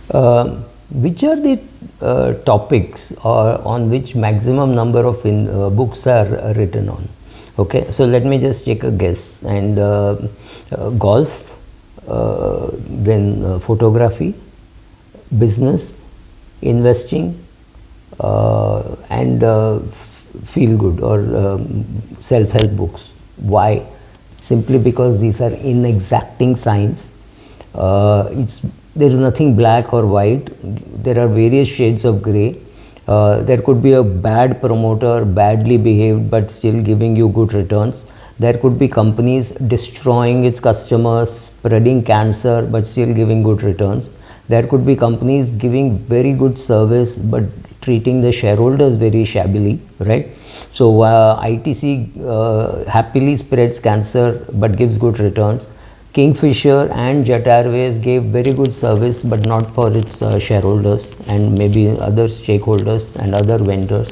Which are the topics on which maximum number of books are written on? Okay, so let me just take a guess. And golf, then photography, business, investing, and feel good or self-help books. Why? Simply because these are inexacting science. There is nothing black or white. There are various shades of gray. There could be a bad promoter, badly behaved, but still giving you good returns. There could be companies destroying its customers, spreading cancer, but still giving good returns. There could be companies giving very good service, but treating the shareholders very shabbily, right? So ITC happily spreads cancer, but gives good returns. Kingfisher and Jet Airways gave very good service, but not for its shareholders and maybe other stakeholders and other vendors.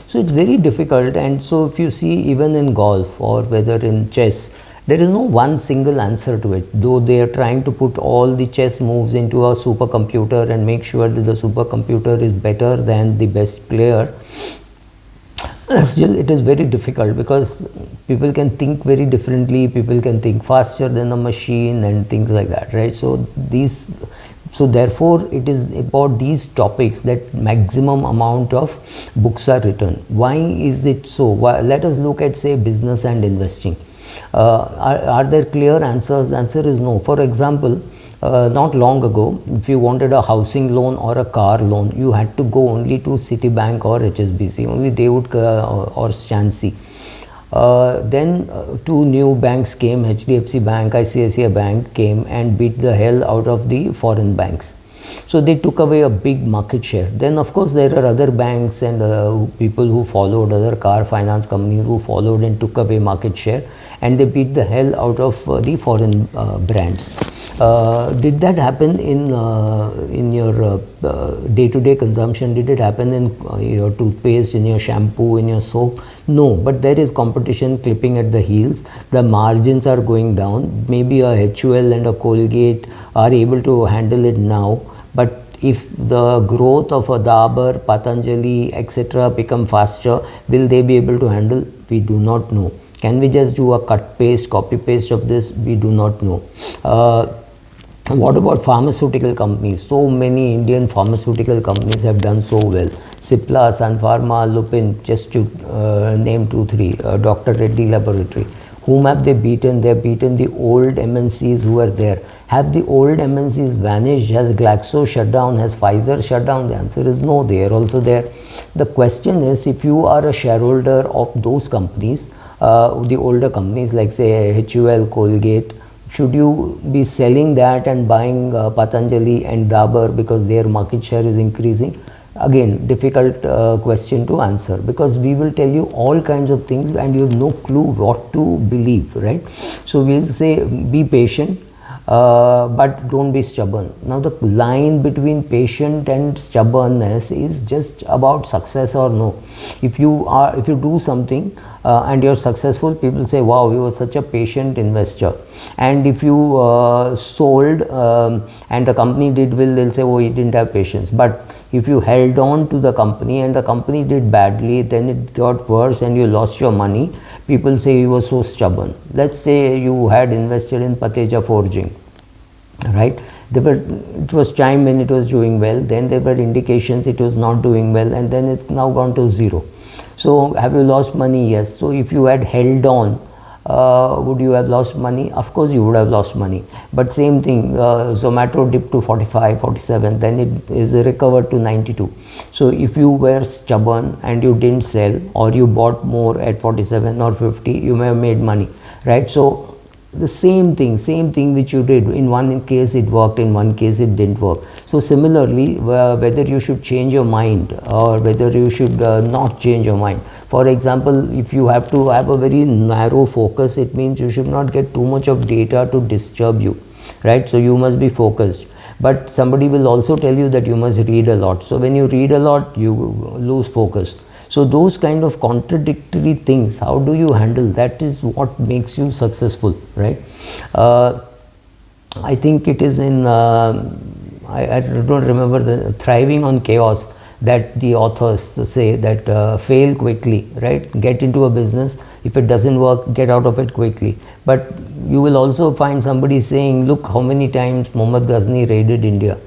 So it's very difficult. And so if you see, even in golf or whether in chess, there is no one single answer to it. Though they are trying to put all the chess moves into a supercomputer and make sure that the supercomputer is better than the best player, still it is very difficult, because people can think very differently, people can think faster than a machine and things like that, right? So therefore it is about these topics that maximum amount of books are written. Why is it so? Let us look at, say, business and investing. Are there clear answers? The answer is no. For example, not long ago, if you wanted a housing loan or a car loan, you had to go only to Citibank or HSBC. Only they would, or Shansi. Then two new banks came, HDFC Bank, ICICI Bank came and beat the hell out of the foreign banks. So they took away a big market share. Then of course there are other banks and people who followed, other car finance companies who followed and took away market share, and they beat the hell out of the foreign brands. Did that happen in your day-to-day consumption? Did it happen in your toothpaste, in your shampoo, in your soap? No, but there is competition clipping at the heels. The margins are going down. Maybe a HUL and a Colgate are able to handle it now, but if the growth of a Dabur, Patanjali, etc. become faster, will they be able to handle? We do not know. Can we just do a cut paste, copy paste of this? We do not know. What about pharmaceutical companies? So many Indian pharmaceutical companies have done so well. Cipla, Sun Pharma, Lupin, just to name 2-3, Dr. Reddy Laboratory. Whom have they beaten? They have beaten the old MNCs who are there. Have the old MNCs vanished? Has Glaxo shut down? Has Pfizer shut down? The answer is no, they are also there. The question is, if you are a shareholder of those companies, the older companies like say HUL, Colgate, should you be selling that and buying Patanjali and Dabur because their market share is increasing? Again, difficult question to answer, because we will tell you all kinds of things and you have no clue what to believe, right? So we'll say be patient, but don't be stubborn. Now the line between patient and stubbornness is just about success or no. If you do something and you're successful, people say, wow, you were such a patient investor. And if you sold and the company did well, they'll say, oh, he didn't have patience. But if you held on to the company and the company did badly, then it got worse and you lost your money, people say you were so stubborn. Let's say you had invested in Pateja Forging, right? It was time when it was doing well, then there were indications it was not doing well, and then it's now gone to zero. So have you lost money? Yes. So if you had held on, would you have lost money? Of course you would have lost money. But same thing, Zomato dipped to 45, 47, then it is recovered to 92. So if you were stubborn and you didn't sell, or you bought more at 47 or 50, you may have made money, right? So the same thing which you did, in one case it worked, in one case it didn't work. So similarly, whether you should change your mind or whether you should not change your mind. For example, if you have to have a very narrow focus, it means you should not get too much of data to disturb you, right? So you must be focused. But somebody will also tell you that you must read a lot. So when you read a lot, you lose focus. So those kind of contradictory things, how do you handle? That is what makes you successful, right? I think it is in I don't remember the thriving on chaos, that the authors say that fail quickly, right? Get into a business, if it doesn't work, get out of it quickly. But you will also find somebody saying, look how many times Muhammad Ghazni raided India,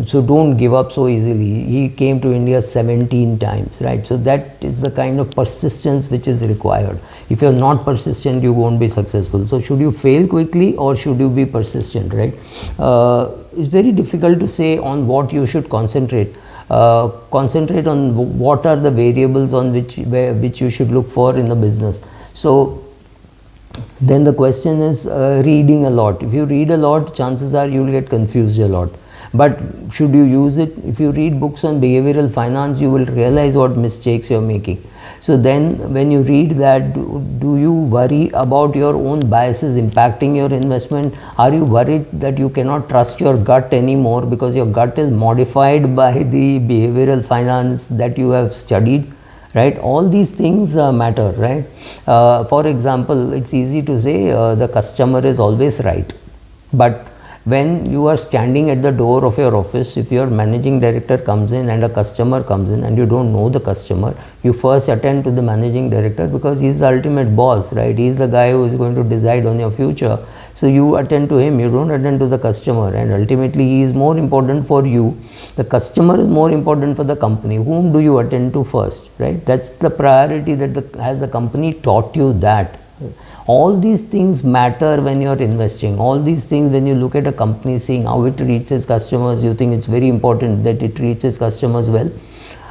so don't give up so easily. He came to India 17 times, right? So that is the kind of persistence which is required. If you're not persistent, you won't be successful. So should you fail quickly or should you be persistent, right? It's very difficult to say on what you should concentrate. Concentrate on what are the variables on which you should look for in the business. So then the question is reading a lot. If you read a lot, chances are you will get confused a lot. But should you use it? If you read books on behavioral finance, you will realize what mistakes you're making. So then when you read that, do you worry about your own biases impacting your investment? Are you worried that you cannot trust your gut anymore because your gut is modified by the behavioral finance that you have studied? Right? All these things matter, right? For example, it's easy to say the customer is always right. But when you are standing at the door of your office, if your managing director comes in and a customer comes in and you don't know the customer, you first attend to the managing director because he is the ultimate boss, right? He is the guy who is going to decide on your future. So you attend to him, you don't attend to the customer, and ultimately he is more important for you. The customer is more important for the company. Whom do you attend to first, right? That's the priority that has the company taught you that. All these things matter when you are investing. All these things, when you look at a company, seeing how it treats its customers, you think it's very important that it treats its customers well.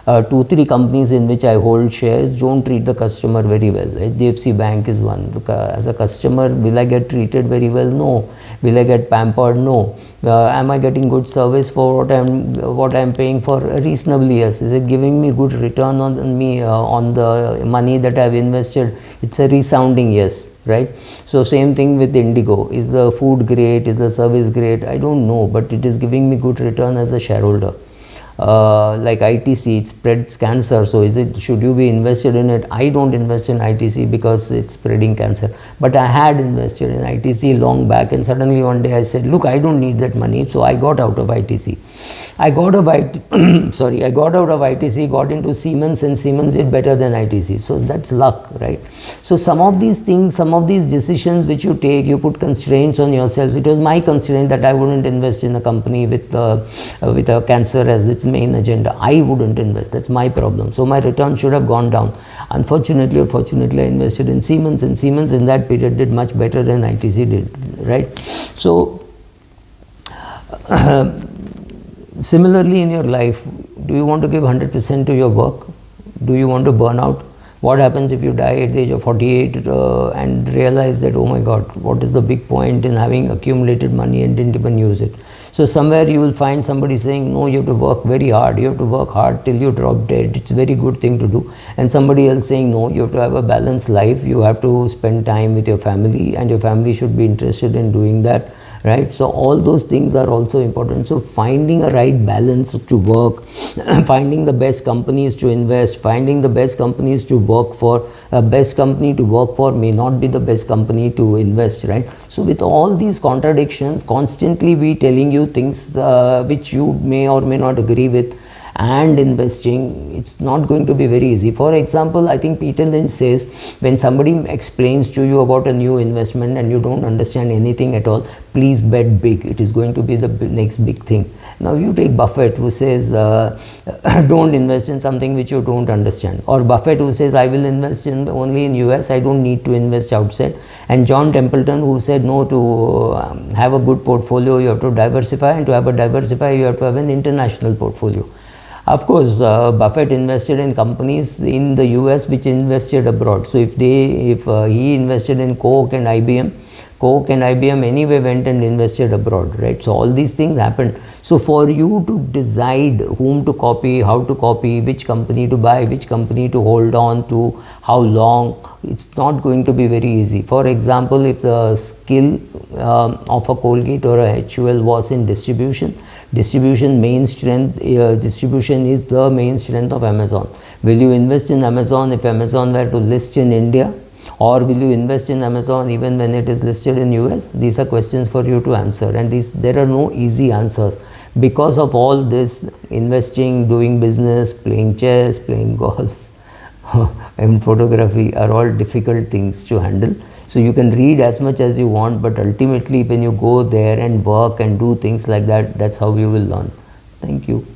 2-3 companies in which I hold shares don't treat the customer very well. HDFC Bank is one. As a customer, will I get treated very well? No. Will I get pampered? No. Am I getting good service for what I'm paying for? Reasonably, yes. Is it giving me good return on me on the money that I've invested? It's a resounding yes, right? So same thing with Indigo. Is the food great? Is the service great? I don't know, but it is giving me good return as a shareholder. Like ITC, it spreads cancer, so should you be invested in it? I don't invest in ITC because it's spreading cancer, but I had invested in ITC long back, and suddenly one day I said, look, I don't need that money, so I got out of ITC. I got out of ITC, got into Siemens, and Siemens did better than ITC. So that's luck, right? So some of these things, some of these decisions which you take, you put constraints on yourself. It was my constraint that I wouldn't invest in a company with a cancer as its main agenda. I wouldn't invest. That's my problem. So my return should have gone down. Unfortunately or fortunately, I invested in Siemens, and Siemens in that period did much better than ITC did, right? So similarly in your life, do you want to give 100% to your work? Do you want to burn out? What happens if you die at the age of 48 and realize that, oh my God, what is the big point in having accumulated money and didn't even use it? So somewhere you will find somebody saying, no, you have to work very hard. You have to work hard till you drop dead. It's a very good thing to do. And somebody else saying, no, you have to have a balanced life. You have to spend time with your family, and your family should be interested in doing that. Right? So all those things are also important. So finding a right balance to work, finding the best companies to invest, finding the best companies to work for. A best company to work for may not be the best company to invest, right? So with all these contradictions, constantly we telling you things which you may or may not agree with, and investing, it's not going to be very easy. For example, I think Peter Lynch says, when somebody explains to you about a new investment and you don't understand anything at all, please bet big. It is going to be the next big thing. Now you take Buffett, who says don't invest in something which you don't understand, or Buffett, who says I will invest in only in US, I don't need to invest outside, and John Templeton, who said no, to have a good portfolio you have to diversify, and to have a diversify you have to have an international portfolio. Of course, Buffett invested in companies in the US which invested abroad. So if he invested in Coke and IBM anyway went and invested abroad, right? So all these things happened. So for you to decide whom to copy, how to copy, which company to buy, which company to hold on to, how long, it's not going to be very easy. For example, if the skill of a Colgate or a HUL was in distribution is the main strength of Amazon. Will you invest in Amazon if Amazon were to list in India? Or will you invest in Amazon even when it is listed in US? These are questions for you to answer, and there are no easy answers. Because of all this, investing, doing business, playing chess, playing golf and photography are all difficult things to handle. So you can read as much as you want, but ultimately when you go there and work and do things like that, that's how you will learn. Thank you.